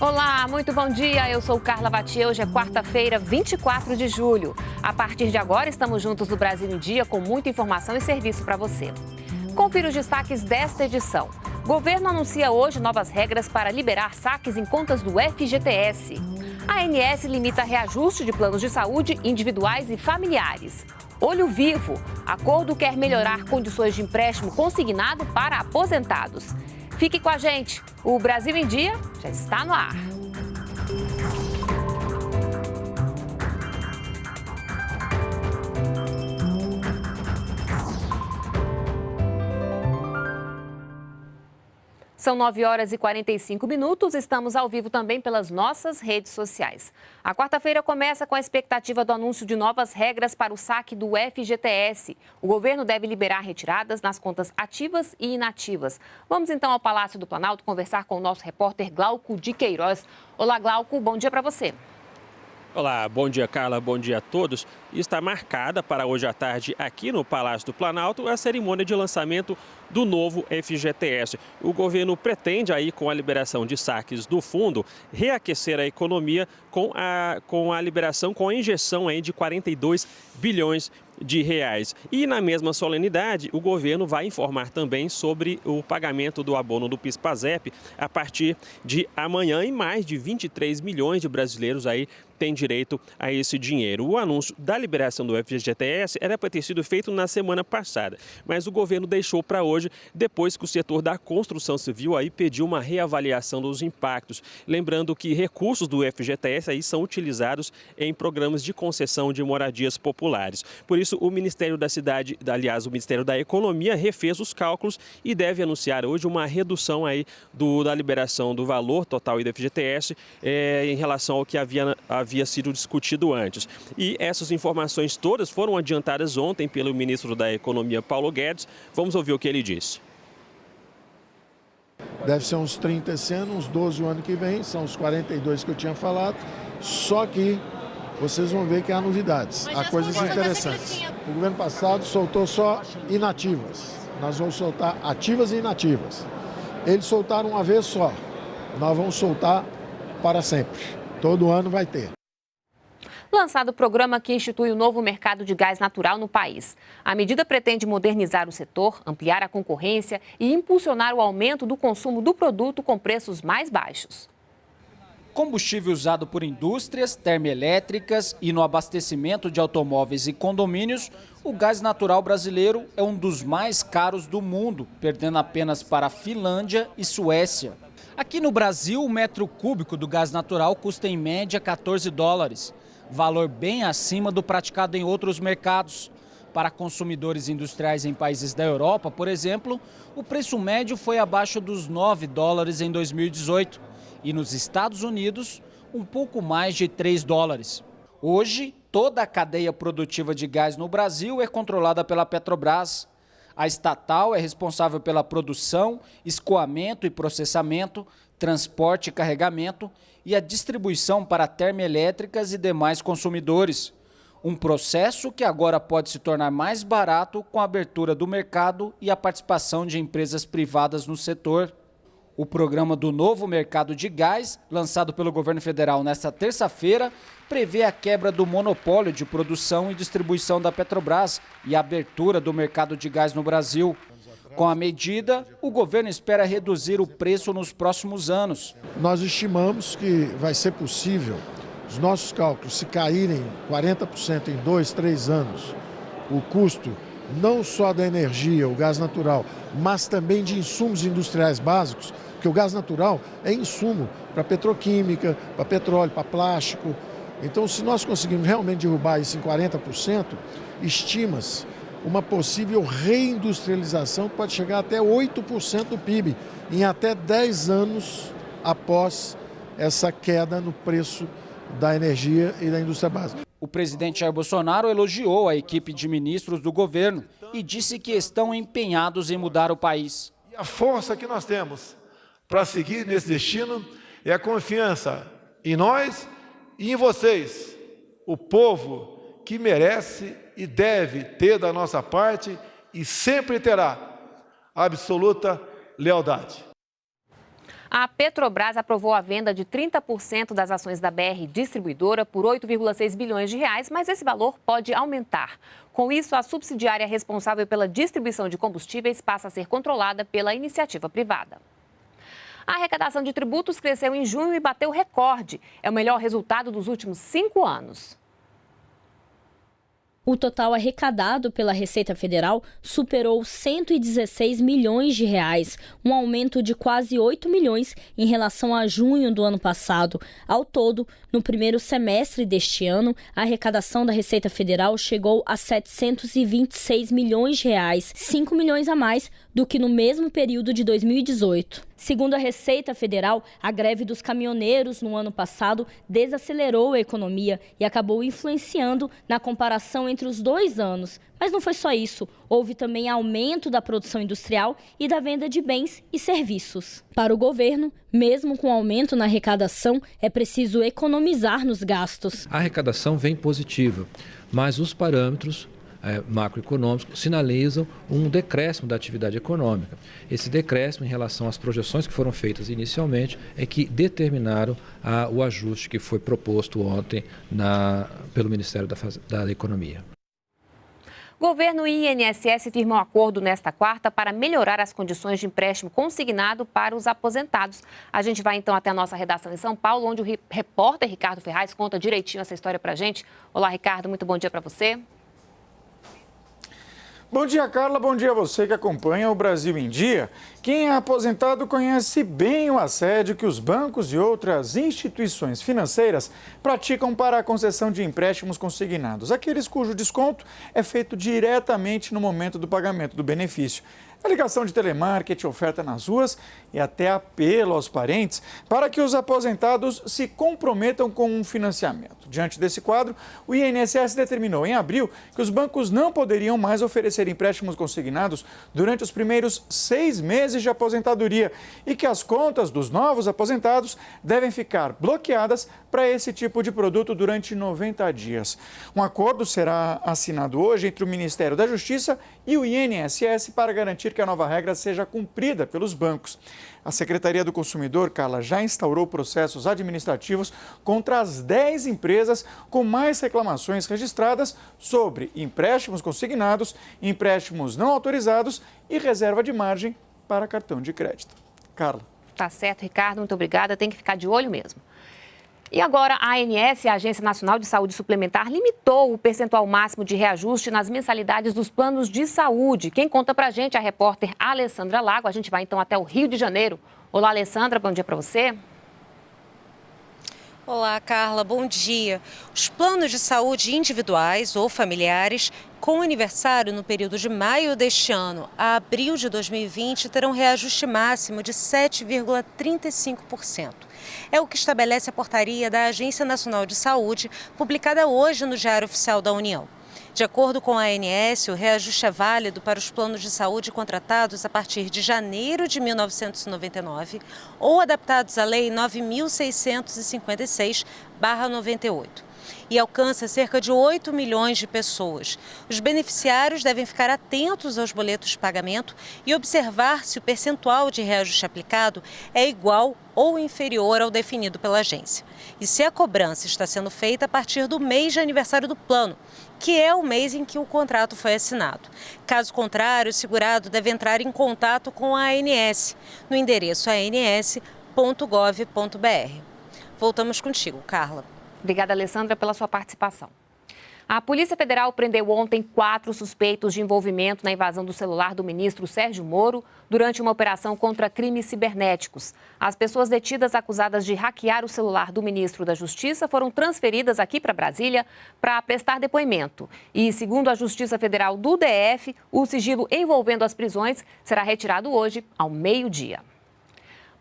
Olá, muito bom dia. Eu sou Carla Vatier. Hoje é quarta-feira, 24 de julho. A partir de agora, estamos juntos no Brasil em Dia com muita informação e serviço para você. Confira os destaques desta edição. Governo anuncia hoje novas regras para liberar saques em contas do FGTS. A ANS limita reajuste de planos de saúde individuais e familiares. Olho Vivo. Acordo quer melhorar condições de empréstimo consignado para aposentados. Fique com a gente. O Brasil em Dia já está no ar. São 9 horas e 45 minutos. Estamos ao vivo também pelas nossas redes sociais. A quarta-feira começa com a expectativa do anúncio de novas regras para o saque do FGTS. O governo deve liberar retiradas nas contas ativas e inativas. Vamos então ao Palácio do Planalto conversar com o nosso repórter Glauco de Queiroz. Olá, Glauco, bom dia para você. Olá, bom dia, Carla, bom dia a todos. Está marcada para hoje à tarde aqui no Palácio do Planalto a cerimônia de lançamento do novo FGTS. O governo pretende aí, com a liberação de saques do fundo, reaquecer a economia com a liberação, com a injeção aí de 42 bilhões de reais. E na mesma solenidade, o governo vai informar também sobre o pagamento do abono do PIS/PASEP a partir de amanhã, e mais de 23 milhões de brasileiros aí têm direito a esse dinheiro. O anúncio da liberação do FGTS era para ter sido feito na semana passada, mas o governo deixou para hoje, depois que o setor da construção civil aí pediu uma reavaliação dos impactos. Lembrando que recursos do FGTS aí são utilizados em programas de concessão de moradias populares. Por isso, o Ministério o Ministério da Economia refez os cálculos e deve anunciar hoje uma redução aí da liberação do valor total do FGTS em relação ao que havia sido discutido antes. E essas informações todas foram adiantadas ontem pelo ministro da Economia, Paulo Guedes. Vamos ouvir o que ele disse. Deve ser uns 30 esse ano, uns 12 o ano que vem, são os 42 que eu tinha falado, só que vocês vão ver que há novidades, há coisas interessantes. O governo passado soltou só inativas, nós vamos soltar ativas e inativas. Eles soltaram uma vez só, nós vamos soltar para sempre, todo ano vai ter. Lançado o programa que institui o novo mercado de gás natural no país. A medida pretende modernizar o setor, ampliar a concorrência e impulsionar o aumento do consumo do produto com preços mais baixos. Combustível usado por indústrias, termoelétricas e no abastecimento de automóveis e condomínios, o gás natural brasileiro é um dos mais caros do mundo, perdendo apenas para a Finlândia e Suécia. Aqui no Brasil, o metro cúbico do gás natural custa em média $14, valor bem acima do praticado em outros mercados. Para consumidores industriais em países da Europa, por exemplo, o preço médio foi abaixo dos $9 em 2018. E nos Estados Unidos, um pouco mais de $3. Hoje, toda a cadeia produtiva de gás no Brasil é controlada pela Petrobras. A estatal é responsável pela produção, escoamento e processamento, transporte e carregamento e a distribuição para termoelétricas e demais consumidores. Um processo que agora pode se tornar mais barato com a abertura do mercado e a participação de empresas privadas no setor. O programa do novo mercado de gás, lançado pelo governo federal nesta terça-feira, prevê a quebra do monopólio de produção e distribuição da Petrobras e a abertura do mercado de gás no Brasil. Com a medida, o governo espera reduzir o preço nos próximos anos. Nós estimamos que vai ser possível, os nossos cálculos, se caírem 40% em 2, 3 anos, o custo não só da energia, o gás natural, mas também de insumos industriais básicos, porque o gás natural é insumo para petroquímica, para petróleo, para plástico. Então, se nós conseguirmos realmente derrubar isso em 40%, estima-se uma possível reindustrialização que pode chegar até 8% do PIB em até 10 anos após essa queda no preço da energia e da indústria básica. O presidente Jair Bolsonaro elogiou a equipe de ministros do governo e disse que estão empenhados em mudar o país. E a força que nós temos para seguir nesse destino é a confiança em nós e em vocês, o povo que merece e deve ter da nossa parte e sempre terá absoluta lealdade. A Petrobras aprovou a venda de 30% das ações da BR Distribuidora por 8,6 bilhões de reais, mas esse valor pode aumentar. Com isso, a subsidiária responsável pela distribuição de combustíveis passa a ser controlada pela iniciativa privada. A arrecadação de tributos cresceu em junho e bateu recorde. É o melhor resultado dos últimos 5 anos. O total arrecadado pela Receita Federal superou 116 milhões de reais, um aumento de quase 8 milhões em relação a junho do ano passado. Ao todo, no primeiro semestre deste ano, a arrecadação da Receita Federal chegou a 726 milhões de reais, 5 milhões a mais do que no mesmo período de 2018. Segundo a Receita Federal, a greve dos caminhoneiros no ano passado desacelerou a economia e acabou influenciando na comparação entre os 2 anos. Mas não foi só isso. Houve também aumento da produção industrial e da venda de bens e serviços. Para o governo, mesmo com aumento na arrecadação, é preciso economizar nos gastos. A arrecadação vem positiva, mas os parâmetros macroeconômicos sinalizam um decréscimo da atividade econômica. Esse decréscimo em relação às projeções que foram feitas inicialmente é que determinaram o ajuste que foi proposto ontem pelo Ministério da Economia. Governo e INSS firmam um acordo nesta quarta para melhorar as condições de empréstimo consignado para os aposentados. A gente vai então até a nossa redação em São Paulo, onde o repórter Ricardo Ferraz conta direitinho essa história para a gente. Olá, Ricardo, muito bom dia para você. Bom dia, Carla. Bom dia a você que acompanha o Brasil em Dia. Quem é aposentado conhece bem o assédio que os bancos e outras instituições financeiras praticam para a concessão de empréstimos consignados, aqueles cujo desconto é feito diretamente no momento do pagamento do benefício. A ligação de telemarketing, oferta nas ruas e até apelo aos parentes para que os aposentados se comprometam com um financiamento. Diante desse quadro, o INSS determinou em abril que os bancos não poderiam mais oferecer empréstimos consignados durante os primeiros 6 meses de aposentadoria e que as contas dos novos aposentados devem ficar bloqueadas para esse tipo de produto durante 90 dias. Um acordo será assinado hoje entre o Ministério da Justiça e o INSS para garantir que a nova regra seja cumprida pelos bancos. A Secretaria do Consumidor, Carla, já instaurou processos administrativos contra as 10 empresas com mais reclamações registradas sobre empréstimos consignados, empréstimos não autorizados e reserva de margem para cartão de crédito. Carla. Tá certo, Ricardo, muito obrigada. Tem que ficar de olho mesmo. E agora, a ANS, a Agência Nacional de Saúde Suplementar, limitou o percentual máximo de reajuste nas mensalidades dos planos de saúde. Quem conta pra gente é a repórter Alessandra Lago. A gente vai então até o Rio de Janeiro. Olá, Alessandra, bom dia para você. Olá, Carla, bom dia. Os planos de saúde individuais ou familiares com aniversário no período de maio deste ano a abril de 2020 terão reajuste máximo de 7,35%. É o que estabelece a portaria da Agência Nacional de Saúde, publicada hoje no Diário Oficial da União. De acordo com a ANS, o reajuste é válido para os planos de saúde contratados a partir de janeiro de 1999 ou adaptados à Lei 9.656/98. E alcança cerca de 8 milhões de pessoas. Os beneficiários devem ficar atentos aos boletos de pagamento e observar se o percentual de reajuste aplicado é igual ou inferior ao definido pela agência. E se a cobrança está sendo feita a partir do mês de aniversário do plano, que é o mês em que o contrato foi assinado. Caso contrário, o segurado deve entrar em contato com a ANS, no endereço ans.gov.br. Voltamos contigo, Carla. Obrigada, Alessandra, pela sua participação. A Polícia Federal prendeu ontem 4 suspeitos de envolvimento na invasão do celular do ministro Sérgio Moro durante uma operação contra crimes cibernéticos. As pessoas detidas acusadas de hackear o celular do ministro da Justiça foram transferidas aqui para Brasília para prestar depoimento. E, segundo a Justiça Federal do DF, o sigilo envolvendo as prisões será retirado hoje, ao meio-dia.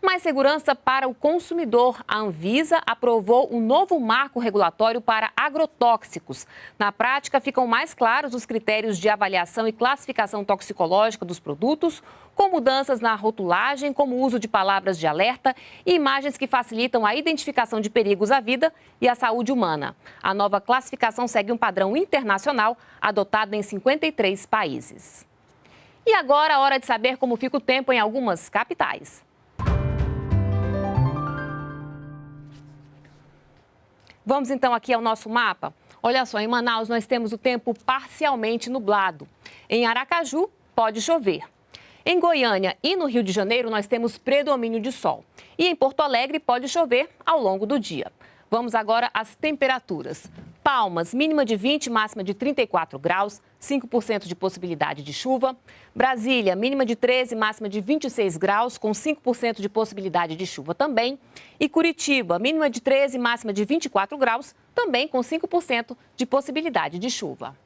Mais segurança para o consumidor. A Anvisa aprovou um novo marco regulatório para agrotóxicos. Na prática, ficam mais claros os critérios de avaliação e classificação toxicológica dos produtos, com mudanças na rotulagem, como o uso de palavras de alerta e imagens que facilitam a identificação de perigos à vida e à saúde humana. A nova classificação segue um padrão internacional adotado em 53 países. E agora, a hora de saber como fica o tempo em algumas capitais. Vamos então aqui ao nosso mapa. Olha só, em Manaus nós temos o tempo parcialmente nublado. Em Aracaju, pode chover. Em Goiânia e no Rio de Janeiro, nós temos predomínio de sol. E em Porto Alegre, pode chover ao longo do dia. Vamos agora às temperaturas. Palmas, mínima de 20, máxima de 34 graus, 5% de possibilidade de chuva. Brasília, mínima de 13, máxima de 26 graus, com 5% de possibilidade de chuva também. E Curitiba, mínima de 13, máxima de 24 graus, também com 5% de possibilidade de chuva.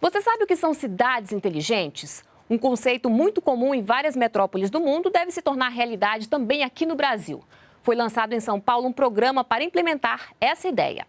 Você sabe o que são cidades inteligentes? Um conceito muito comum em várias metrópoles do mundo deve se tornar realidade também aqui no Brasil. Foi lançado em São Paulo um programa para implementar essa ideia.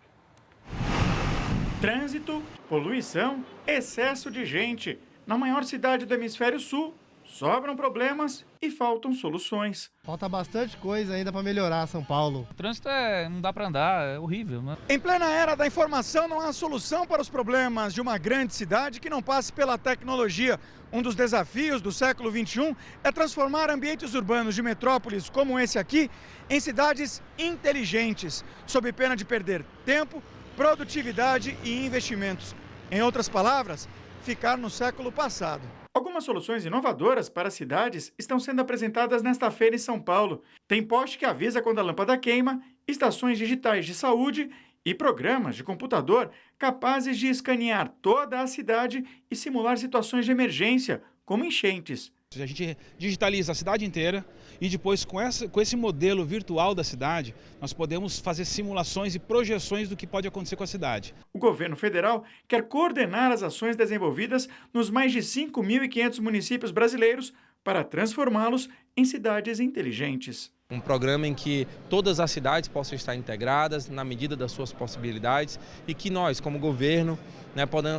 Trânsito, poluição, excesso de gente. Na maior cidade do hemisfério sul, sobram problemas e faltam soluções. Falta bastante coisa ainda para melhorar São Paulo. O trânsito não dá para andar, é horrível, né? Em plena era da informação, não há solução para os problemas de uma grande cidade que não passe pela tecnologia. Um dos desafios do século XXI é transformar ambientes urbanos de metrópoles como esse aqui em cidades inteligentes, sob pena de perder tempo, produtividade e investimentos. Em outras palavras, ficar no século passado. Algumas soluções inovadoras para cidades estão sendo apresentadas nesta feira em São Paulo. Tem poste que avisa quando a lâmpada queima, estações digitais de saúde e programas de computador capazes de escanear toda a cidade e simular situações de emergência, como enchentes. A gente digitaliza a cidade inteira e depois com esse modelo virtual da cidade, nós podemos fazer simulações e projeções do que pode acontecer com a cidade. O governo federal quer coordenar as ações desenvolvidas nos mais de 5.500 municípios brasileiros para transformá-los em cidades inteligentes. Um programa em que todas as cidades possam estar integradas na medida das suas possibilidades e que nós, como governo,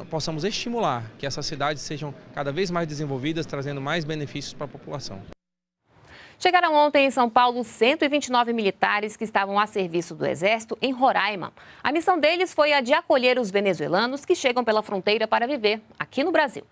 possamos estimular que essas cidades sejam cada vez mais desenvolvidas, trazendo mais benefícios para a população. Chegaram ontem em São Paulo 129 militares que estavam a serviço do Exército em Roraima. A missão deles foi a de acolher os venezuelanos que chegam pela fronteira para viver aqui no Brasil.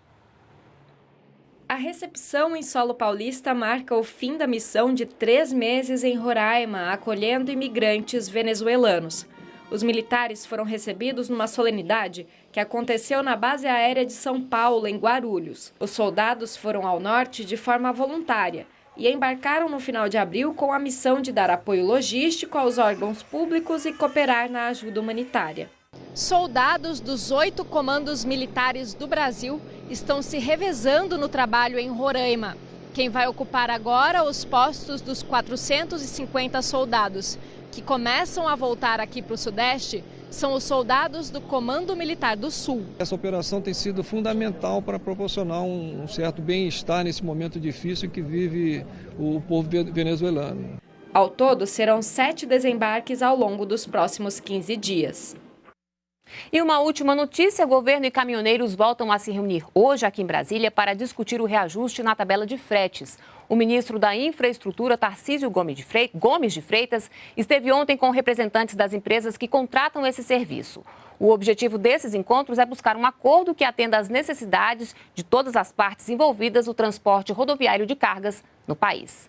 A recepção em solo paulista marca o fim da missão de 3 meses em Roraima, acolhendo imigrantes venezuelanos. Os militares foram recebidos numa solenidade que aconteceu na base aérea de São Paulo, em Guarulhos. Os soldados foram ao norte de forma voluntária e embarcaram no final de abril com a missão de dar apoio logístico aos órgãos públicos e cooperar na ajuda humanitária. Soldados dos 8 comandos militares do Brasil estão se revezando no trabalho em Roraima. Quem vai ocupar agora os postos dos 450 soldados que começam a voltar aqui para o Sudeste são os soldados do Comando Militar do Sul. Essa operação tem sido fundamental para proporcionar um certo bem-estar nesse momento difícil que vive o povo venezuelano. Ao todo, serão 7 desembarques ao longo dos próximos 15 dias. E uma última notícia, governo e caminhoneiros voltam a se reunir hoje aqui em Brasília para discutir o reajuste na tabela de fretes. O ministro da Infraestrutura, Tarcísio Gomes de Freitas, esteve ontem com representantes das empresas que contratam esse serviço. O objetivo desses encontros é buscar um acordo que atenda às necessidades de todas as partes envolvidas no transporte rodoviário de cargas no país.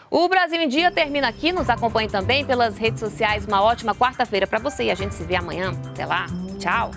O Brasil em Dia termina aqui. Nos acompanhe também pelas redes sociais. Uma ótima quarta-feira para você e a gente se vê amanhã. Até lá. Tchau.